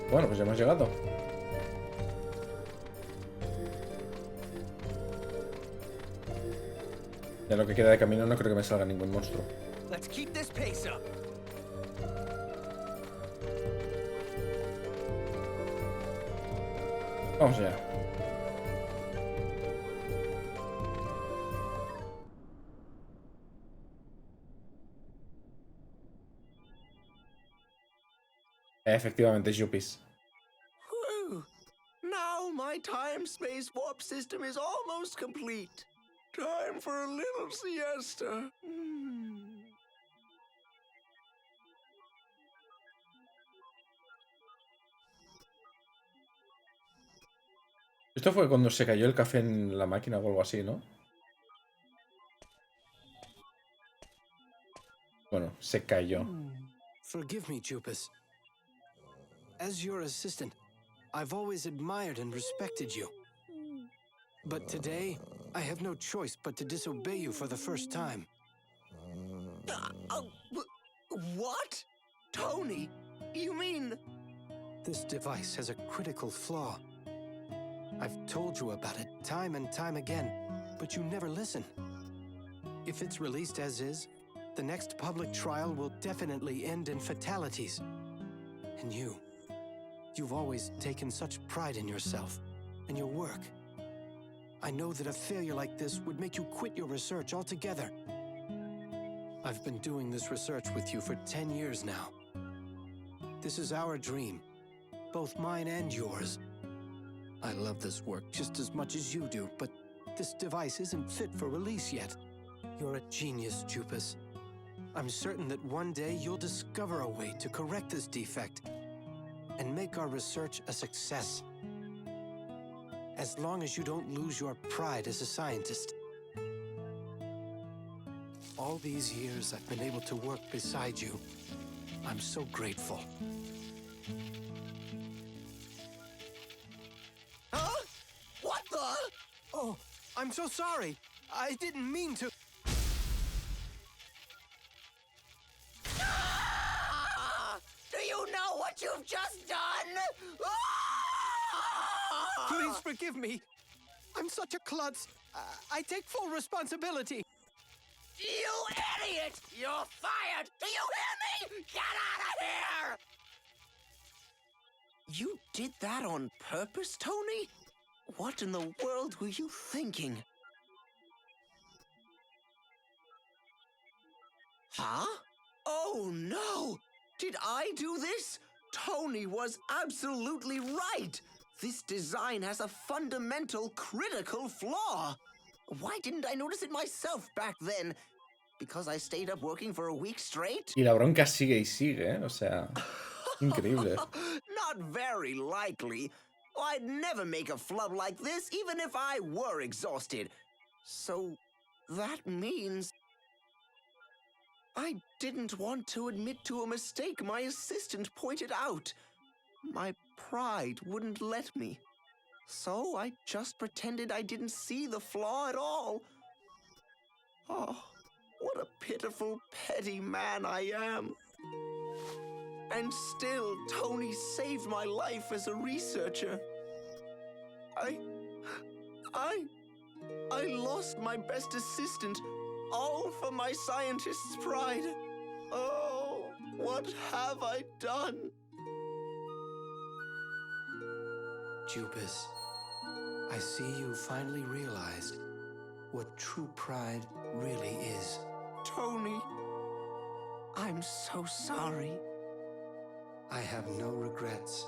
Bueno, pues ya hemos llegado. Ya lo que queda de camino no creo que me salga ningún monstruo. Let's keep this pace up. Vamos allá. Efectivamente, Yuppies. Whew. Now my time-space warp system is almost complete. Time for a little siesta. Esto fue cuando se cayó el café en la máquina o algo así, ¿no? Bueno, se cayó. Forgive me, Jupas. As your assistant, I've always admired and respected you. But today, I have no choice but to disobey you for the first time. What? Tony? You mean... This device has a critical flaw. I've told you about it time and time again, but you never listen. If it's released as is, the next public trial will definitely end in fatalities. And you've always taken such pride in yourself and your work. I know that a failure like this would make you quit your research altogether. I've been doing this research with you for 10 years now. This is our dream, both mine and yours. I love this work just as much as you do, but this device isn't fit for release yet. You're a genius, Jupas. I'm certain that one day you'll discover a way to correct this defect and make our research a success. As long as you don't lose your pride as a scientist. All these years I've been able to work beside you. I'm so grateful. Huh? What the? Oh, I'm so sorry. I didn't mean to. Ah! Do you know what you've just done? Ah! Please forgive me. I'm such a klutz. I take full responsibility. You idiot! You're fired! Do you hear me? Get out of here! You did that on purpose, Tony? What in the world were you thinking? Huh? Oh no! Did I do this? Tony was absolutely right! This design has a fundamental, critical flaw! Why didn't I notice it myself back then? Because I stayed up working for a week straight? Y la bronca sigue y sigue, ¿eh? O sea, increíble. Not very likely. I'd never make a flub like this, even if I were exhausted. So that means I didn't want to admit to a mistake my assistant pointed out. My pride wouldn't let me. So I just pretended I didn't see the flaw at all. Oh, what a pitiful, petty man I am. And still, Tony saved my life as a researcher. I lost my best assistant, all for my scientist's pride. Oh, what have I done? Jupas, I see you finally realized what true pride really is. Tony, I'm so sorry. I have no regrets.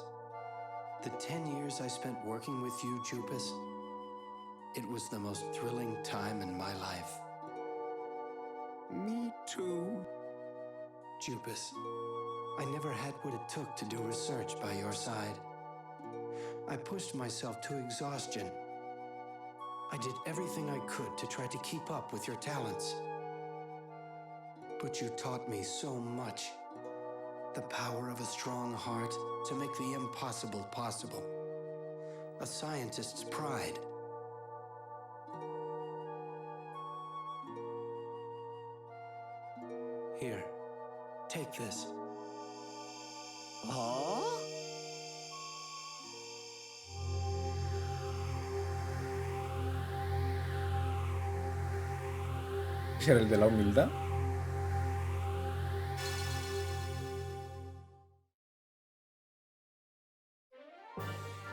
The 10 years I spent working with you, Jupas, it was the most thrilling time in my life. Me too. Jupas, I never had what it took to do research by your side. I pushed myself to exhaustion. I did everything I could to try to keep up with your talents. But you taught me so much. The power of a strong heart to make the impossible possible. A scientist's pride. Here, take this. Huh? ¿Ese era el de la humildad?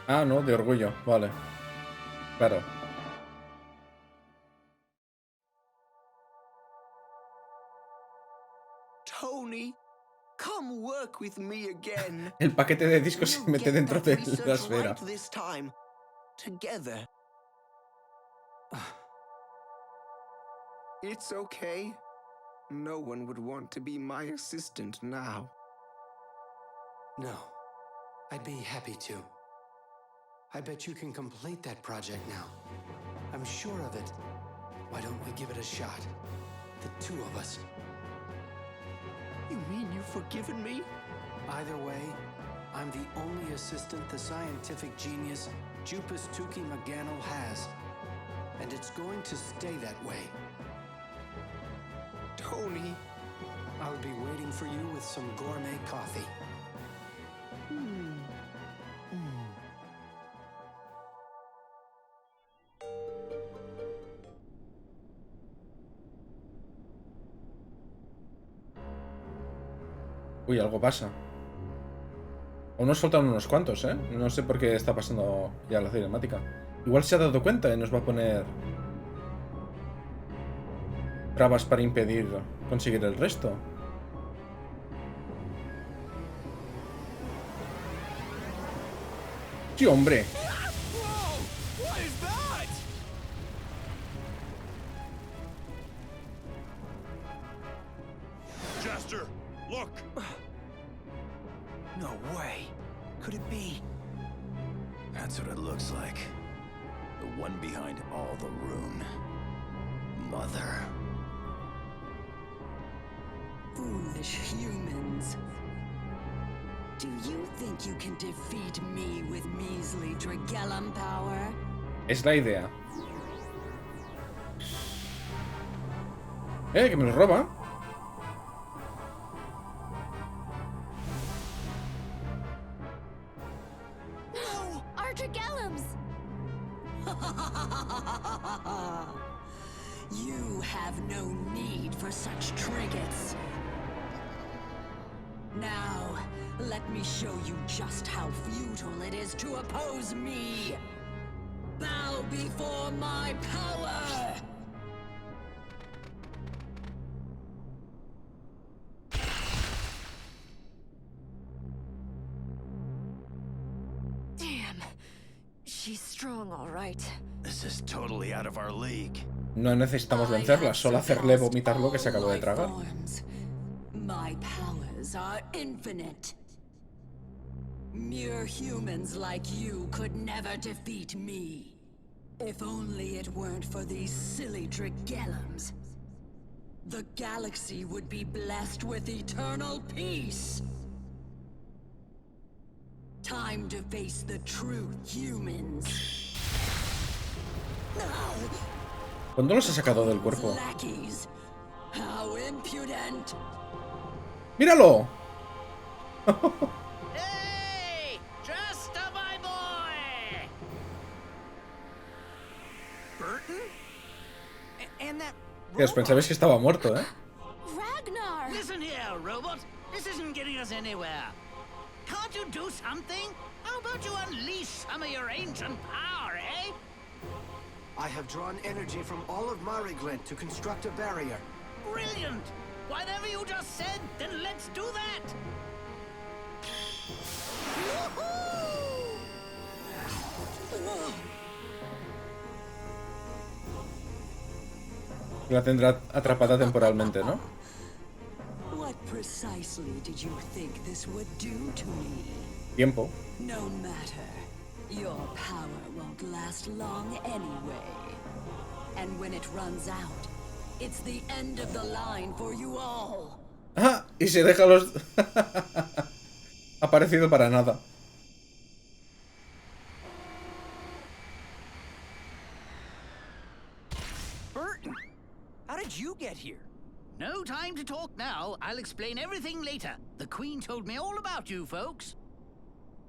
Ah, no, de orgullo, vale. Claro. Tony, come work with me again. El paquete de discos se We'll mete get dentro that de la research esfera. right this time. Together. It's okay. No one would want to be my assistant now. No, I'd be happy to. I bet you can complete that project now. I'm sure of it. Why don't we give it a shot? The two of us. You mean you've forgiven me? Either way, I'm the only assistant the scientific genius Jupus Tuki Magano has. And it's going to stay that way. Tony. I'll be waiting for you with some gourmet coffee. Uy, algo pasa. Aún nos faltan unos cuantos, ¿eh? No sé por qué está pasando ya la cinemática. Igual se ha dado cuenta y nos va a poner trabas para impedir conseguir el resto. ¡Sí, hombre! Jester, look! No way. Could it be? That's what it looks like. The one behind all the rune. Mother. Foolish humans. Do you think you can defeat me with measly Dragellum power? Es la idea. Que me lo roba. No! Our Dragellums! You have no need for such trinkets. Now, let me show you just how futile it is to oppose me. Bow before my power! Damn. She's strong, all right. This is totally out of our league. No necesitamos vencerla, solo hacerle vomitar lo que se acabó de tragar. My powers are infinite. Mere humans like you could never defeat me. If only it weren't for these silly Dragellums. The galaxy would be blessed with eternal peace. Time to face the true humans. ¿Cuándo los ha sacado del cuerpo? Lackeys. How impudent. ¡Míralo! Hey! Just a my boy! Burton? And that Que os pensabais que estaba muerto, ¿eh? Ragnar! Listen here, robot. This isn't getting us anywhere. Can't you do something? How about you unleash some of your ancient power, eh? I have drawn energy from all of Mariglent to construct a barrier. Brilliant! Whatever you just said, then let's do that! La tendrá atrapada temporalmente, ¿no? What precisely did you think this would do to me? Tiempo. No matter. Your power won't last long anyway. And when it runs out, it's the end of the line for you all. ¡Ah! Y se deja los... Ha aparecido para nada. Burton? How did you get here? No time to talk now. I'll explain everything later. The Queen told me all about you folks.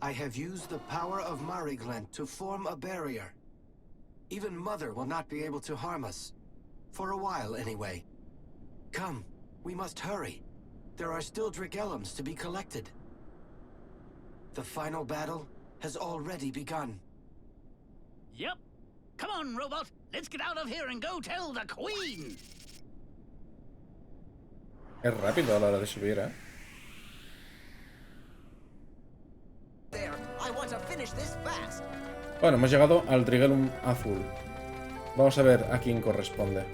I have used the power of Mariglent to form a barrier. Even Mother will not be able to harm us. For a while, anyway. Come, we must hurry. There are still Dragellums to be collected. The final battle has already begun. Yep. Come on, robot. Let's get out of here and go tell the Queen. Es rápido a la hora de subir, ¿eh? There, I want to finish this fast. Bueno, hemos llegado al Dragellum azul. Vamos a ver a quién corresponde.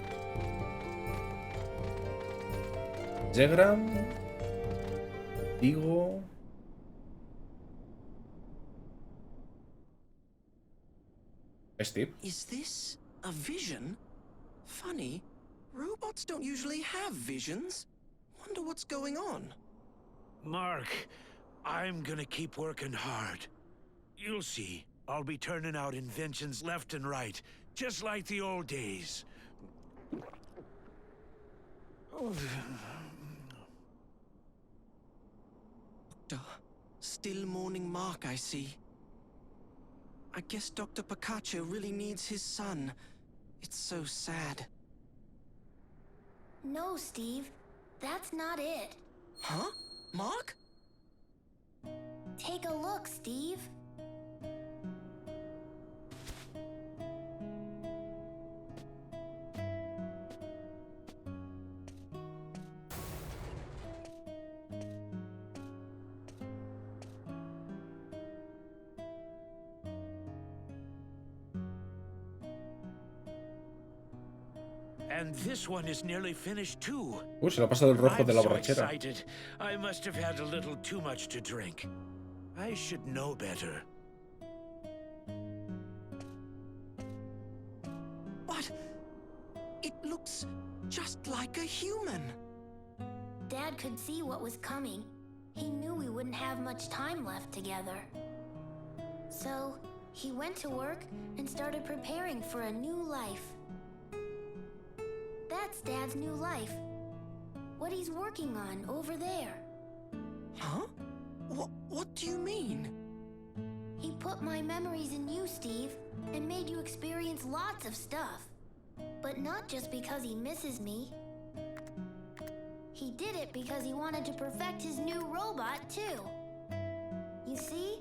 Jegram. Digo. Steve. Is this a vision? Funny. Robots don't usually have visions. Wonder what's going on. Mark, I'm gonna keep working hard. You'll see. I'll be turning out inventions left and right, just like the old days. Still mourning Mark, I see. I guess Dr. Picacho really needs his son. It's so sad. No, Steve. That's not it. Huh? Mark? Take a look, Steve. And this one is nearly finished too. Se lo ha pasado el rojo de la I'm so borrachera. excited. I must have had a little too much to drink. I should know better. What? It looks just like a human. Dad could see what was coming. He knew we wouldn't have much time left together. So, he went to work and started preparing for a new life. That's Dad's new life. What he's working on over there. Huh? What do you mean? He put my memories in you, Steve, and made you experience lots of stuff. But not just because he misses me. He did it because he wanted to perfect his new robot, too. You see?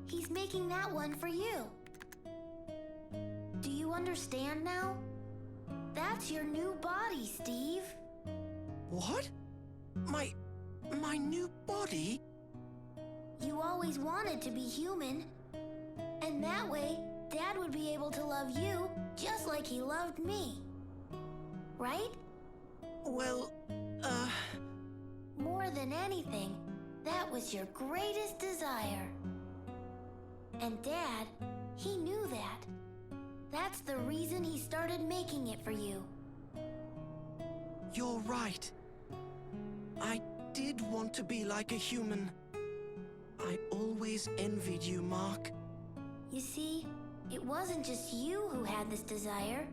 He's making that one for you. Do you understand now? That's your new body, Steve. What? My new body? You always wanted to be human. And that way, Dad would be able to love you just like he loved me. Right? Well, More than anything, that was your greatest desire. And Dad, he knew that. That's the reason he started making it for you. You're right. I did want to be like a human. I always envied you, Mark. You see, it wasn't just you who had this desire.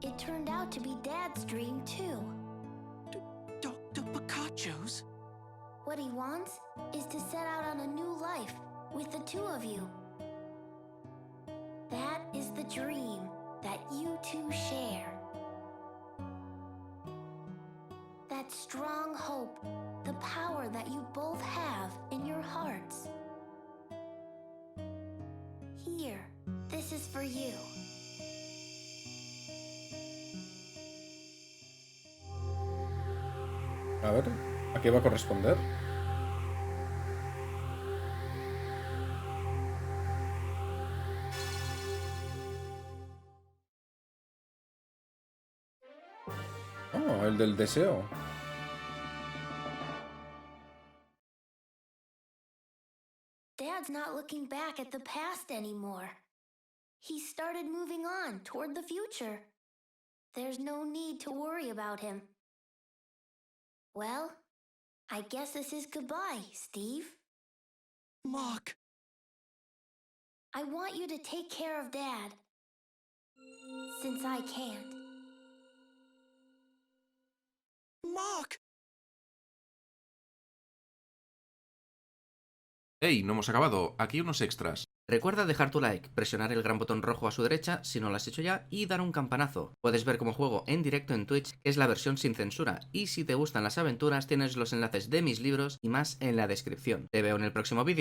It turned out to be Dad's dream, too. Dr. Picacho's? What he wants is to set out on a new life with the two of you. That is the dream that you two share. That strong hope, the power that you both have in your hearts. Here, this is for you. A ver, ¿a qué va a corresponder? Oh, el del deseo. Dad's not looking back at the past anymore. He started moving on toward the future. There's no need to worry about him. Well, I guess this is goodbye, Steve. Mark. I want you to take care of Dad. Since I can't. Mark! Hey, no hemos acabado. Aquí unos extras. Recuerda dejar tu like, presionar el gran botón rojo a su derecha si no lo has hecho ya y dar un campanazo. Puedes ver cómo juego en directo en Twitch, que es la versión sin censura, y si te gustan las aventuras tienes los enlaces de mis libros y más en la descripción. Te veo en el próximo vídeo.